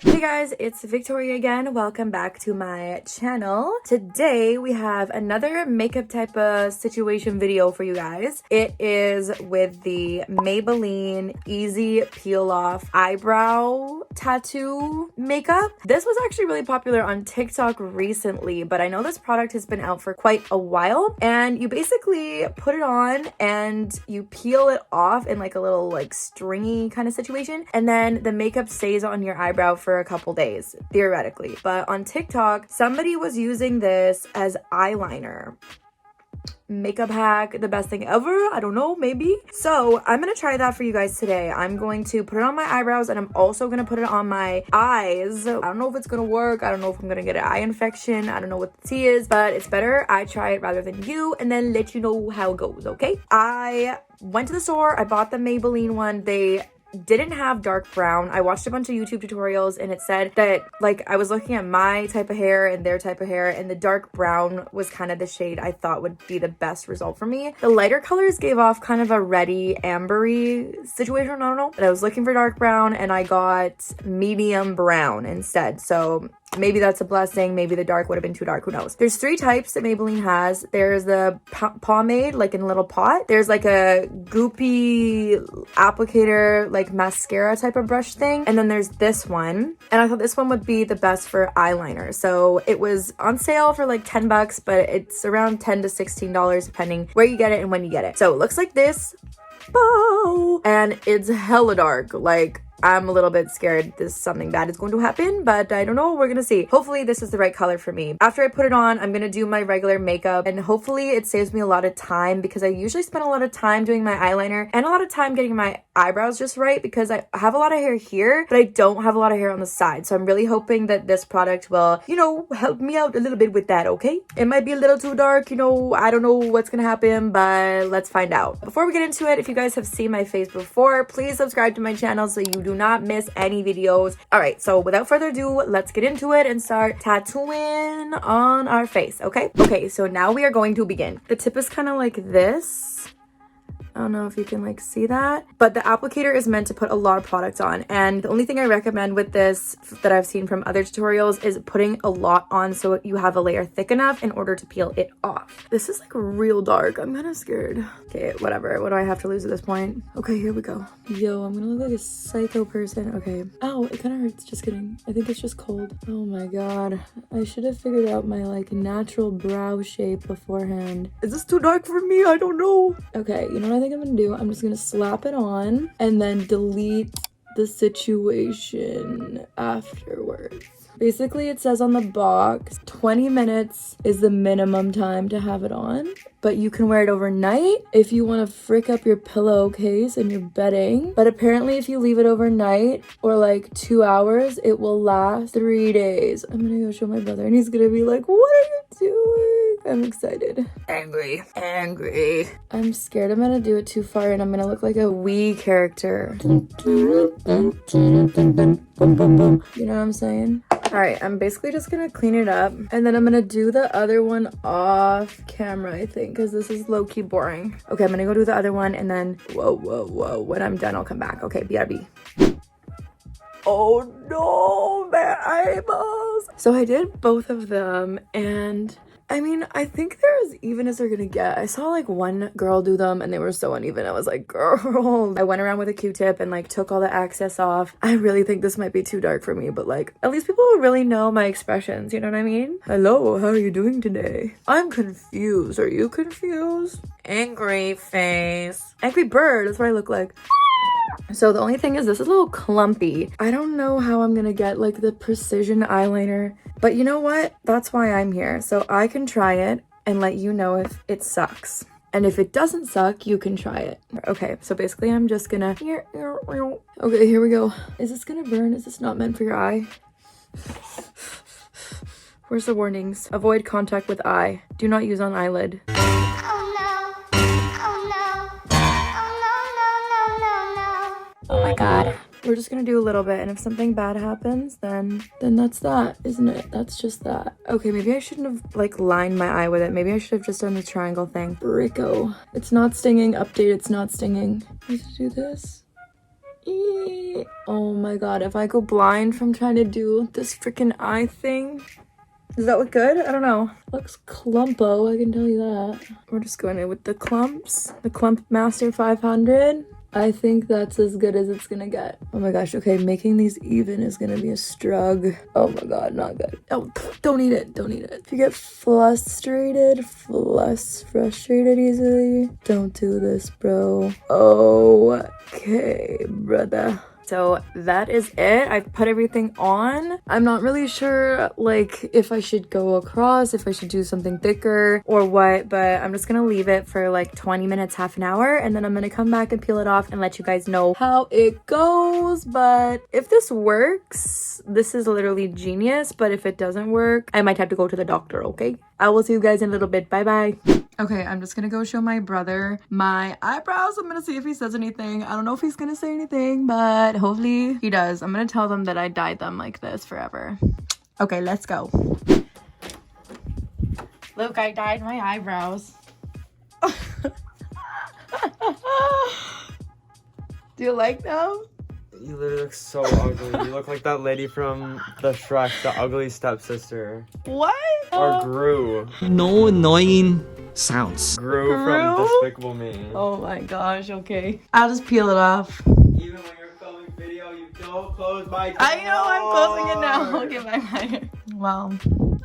Hey guys, it's Victoria again. Welcome back to my channel. Today we have another makeup type of situation video for you guys. It is with the Maybelline Easy Peel Off Eyebrow Tattoo makeup. This was actually really popular on TikTok recently, but I know this product has been out for quite a while. And you basically put it on and you peel it off in like a little like stringy kind of situation. And then the makeup stays on your eyebrow for a couple days, theoretically. But on TikTok, somebody was using this as eyeliner. Makeup hack, the best thing ever. I don't know, maybe. So I'm gonna try that for you guys today. I'm going to put it on my eyebrows and I'm also gonna put it on my eyes. I don't know if it's gonna work. I don't know if I'm gonna get an eye infection. I don't know what the tea is, but it's better I try it rather than you and then let you know how it goes, okay? I went to the store. I bought the Maybelline one. They didn't have dark brown. I watched a bunch of YouTube tutorials and it said that like I was looking at my type of hair and their type of hair and the dark brown was kind of the shade I thought would be the best result for me. The lighter colors gave off kind of a reddy ambery situation, I don't know, but I was looking for dark brown and I got medium brown instead. So maybe that's a blessing. Maybe the dark would have been too dark. Who knows? There's 3 types that Maybelline has. There's the pomade, like in a little pot. There's like a goopy applicator, like mascara type of brush thing. And then there's this one. And I thought this one would be the best for eyeliner. So it was on sale for like 10 bucks, but it's around $10 to $16 depending where you get it and when you get it. So it looks like this. Oh, and it's hella dark. Like, I'm a little bit scared something bad is going to happen, but I don't know. We're gonna see. Hopefully this is the right color for me. After I put it on, I'm gonna do my regular makeup and hopefully it saves me a lot of time because I usually spend a lot of time doing my eyeliner and a lot of time getting my eyebrows just right because I have a lot of hair here, but I don't have a lot of hair on the side. So I'm really hoping that this product will, you know, help me out a little bit with that, okay? It might be a little too dark, you know, I don't know what's gonna happen, but let's find out. Before we get into it, if you guys have seen my face before, please subscribe to my channel so you do not miss any videos. All right, so without further ado, let's get into it and start tattooing on our face, okay? Okay, so now we are going to begin. The tip is kind of like this. I don't know if you can like see that, but the applicator is meant to put a lot of product on. And the only thing I recommend with this that I've seen from other tutorials is putting a lot on so you have a layer thick enough in order to peel it off. This is like real dark. I'm kind of scared. Okay, whatever. What do I have to lose at this point? Okay, here we go. Yo, I'm gonna look like a psycho person. Okay. Ow, it kind of hurts. Just kidding. I think it's just cold. Oh my god. I should have figured out my like natural brow shape beforehand. Is this too dark for me? I don't know. Okay, you know what I think I'm gonna do? I'm just gonna slap it on and then delete the situation afterwards. Basically, it says on the box 20 minutes is the minimum time to have it on, but you can wear it overnight if you want to frick up your pillowcase and your bedding. But apparently if you leave it overnight or like 2 hours, it will last 3 days. I'm gonna go show my brother and he's gonna be like, what are you doing? I'm excited. Angry. I'm scared I'm gonna do it too far and I'm gonna look like a Wii character. You know what I'm saying? All right, I'm basically just gonna clean it up and then I'm gonna do the other one off camera, I think, because this is low-key boring. Okay, I'm gonna go do the other one and then whoa, when I'm done I'll come back. Okay, BRB. Oh no, my eyeballs. So I did both of them and I mean, I think they're as even as they're gonna get. I saw like one girl do them and they were so uneven. I was like, girl. I went around with a Q-tip and like took all the excess off. I really think this might be too dark for me, but like at least people will really know my expressions, you know what I mean? Hello, how are you doing today? I'm confused. Are you confused? Angry face. Angry bird, that's what I look like. So the only thing is this is a little clumpy. I don't know how I'm gonna get like the precision eyeliner, but you know what? That's why I'm here. So I can try it and let you know if it sucks. And if it doesn't suck, you can try it. Okay, so basically I'm just gonna... Okay, here we go. Is this gonna burn? Is this not meant for your eye? Where's the warnings? Avoid contact with eye. Do not use on eyelid. Oh my god. we're just gonna do a little bit, and if something bad happens, then that's that, isn't it? That's just that. Okay, maybe I shouldn't have like lined my eye with it. Maybe I should have just done the triangle thing. Rico. It's not stinging. Update, it's not stinging. I have to do this. Oh my god, if I go blind from trying to do this freaking eye thing. Does that look good? I don't know. Looks clumpo, I can tell you that. We're just going in with the clumps. The Clump Master 500. I think that's as good as it's gonna get. Oh my gosh, okay, making these even is gonna be a struggle. Oh my god, not good. Oh, don't eat it, don't eat it. If you get frustrated easily, don't do this, bro. Okay, brother. So that is it. I've put everything on. I'm not really sure like if I should go across, if I should do something thicker or what, but I'm just gonna leave it for like 20 minutes, half an hour, and then I'm gonna come back and peel it off and let you guys know how it goes. But if this works, this is literally genius, but if it doesn't work, I might have to go to the doctor, okay? I will see you guys in a little bit. Bye bye. Okay, I'm just gonna go show my brother my eyebrows. I'm gonna see if he says anything. I don't know if he's gonna say anything, but hopefully he does. I'm gonna tell them that I dyed them like this forever. Okay, let's go. Look, I dyed my eyebrows. Do you like them? You literally look so ugly. You look like that lady from the Shrek, the ugly stepsister. What? Or Gru. No annoying sounds. Gru from Despicable Me. Oh my gosh, okay. I'll just peel it off. Even when you're filming video, you don't close my door. I know, I'm closing it now. Okay, bye. Well,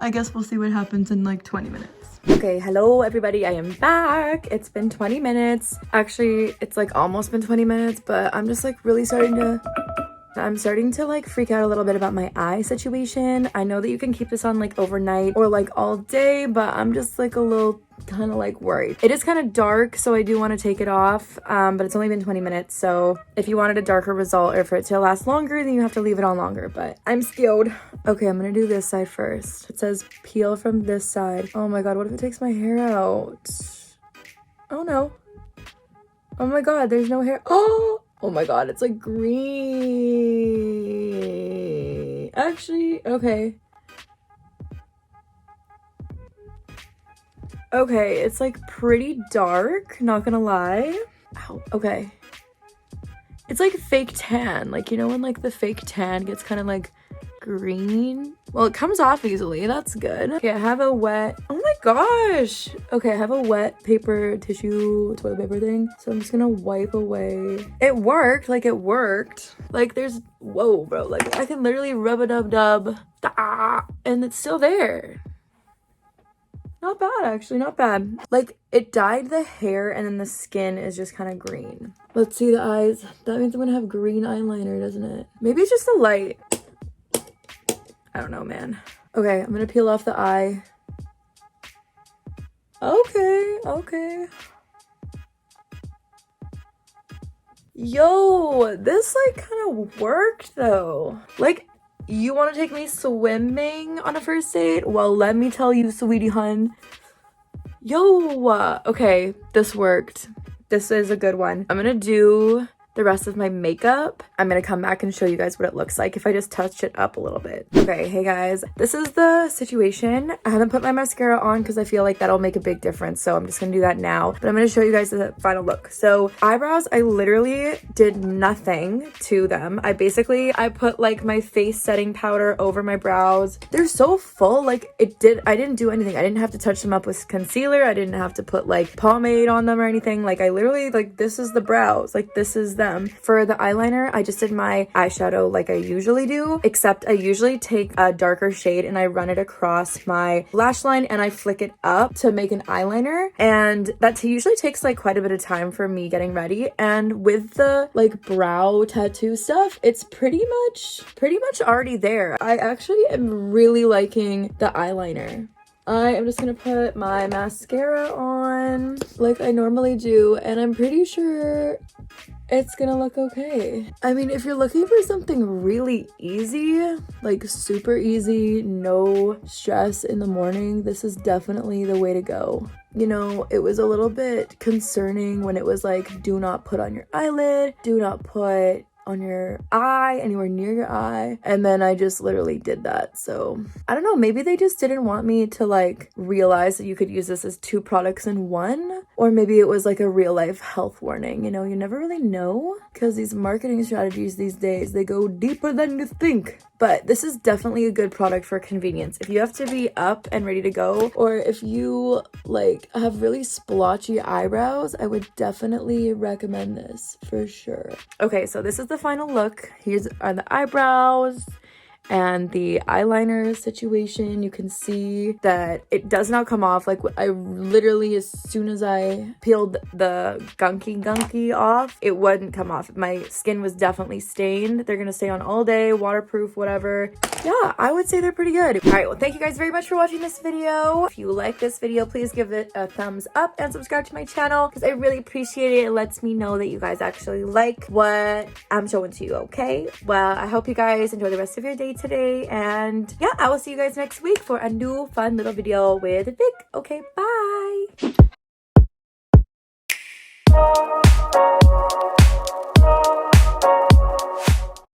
I guess we'll see what happens in like 20 minutes. Okay, hello everybody, I am back. It's been 20 minutes. Actually, it's like almost been 20 minutes, but I'm just like really starting to like freak out a little bit about my eye situation. I know that you can keep this on like overnight or like all day, but I'm just like a little kind of like worried. It is kind of dark, so I do want to take it off, but it's only been 20 minutes, so if you wanted a darker result or for it to last longer, then you have to leave it on longer, but I'm scared. Okay, I'm gonna do this side first. It says peel from this side. Oh my god, what if it takes my hair out? Oh no. Oh my god, there's no hair. Oh my god, it's like green. Actually, okay. Okay, it's like pretty dark, not gonna lie. Ow, okay. It's like fake tan, like, you know when like the fake tan gets kind of like green? Well, it comes off easily, that's good. Okay, I have a wet, oh my gosh. Okay, I have a wet paper tissue, toilet paper thing. So I'm just gonna wipe away. It worked, like it worked. Like there's, whoa bro, like I can literally rub-a-dub-dub, and it's still there. Not bad, actually, not bad. Like, it dyed the hair and then the skin is just kind of green. Let's see the eyes. That means I'm gonna have green eyeliner, doesn't it? Maybe it's just the light. I don't know, man. Okay, I'm gonna peel off the eye. Okay. Yo, this like kind of worked though. Like, you want to take me swimming on a first date? Well, let me tell you, sweetie hun. Yo, okay, this worked. This is a good one. I'm gonna do the rest of my makeup. I'm gonna come back and show you guys what it looks like if I just touched it up a little bit. Okay, hey guys, this is the situation. I haven't put my mascara on because I feel like that'll make a big difference, so I'm just gonna do that now, but I'm gonna show you guys the final look. So eyebrows, I literally did nothing to them. I put like my face setting powder over my brows. They're so full, like I didn't do anything. I didn't have to touch them up with concealer. I didn't have to put like pomade on them or anything. Like I literally, like this is the brows, like this is them. For the eyeliner, I just did my eyeshadow like I usually do, except I usually take a darker shade and I run it across my lash line and I flick it up to make an eyeliner, and that usually takes like quite a bit of time for me getting ready. And with the like brow tattoo stuff, it's pretty much already there. I actually am really liking the eyeliner. I am just gonna put my mascara on like I normally do, and I'm pretty sure it's gonna look okay. I mean, if you're looking for something really easy, like super easy, no stress in the morning, this is definitely the way to go. You know, it was a little bit concerning when it was like, do not put on your eyelid, do not put on your eye, anywhere near your eye. And then I just literally did that. So I don't know, maybe they just didn't want me to like realize that you could use this as 2 products in one, or maybe it was like a real life health warning. You know, you never really know, because these marketing strategies these days, they go deeper than you think. But this is definitely a good product for convenience. If you have to be up and ready to go, or if you like have really splotchy eyebrows, I would definitely recommend this for sure. Okay, so this is the final look. Here's are the eyebrows and the eyeliner situation. You can see that it does not come off. Like, I literally, as soon as I peeled the gunky off, it wouldn't come off. My skin was definitely stained. They're gonna stay on all day, waterproof, whatever. Yeah, I would say they're pretty good. All right, well, thank you guys very much for watching this video. If you like this video, please give it a thumbs up and subscribe to my channel, because I really appreciate it. It lets me know that you guys actually like what I'm showing to you, okay? Well, I hope you guys enjoy the rest of your day today, and yeah, I will see you guys next week for a new fun little video with Vic. Okay, bye.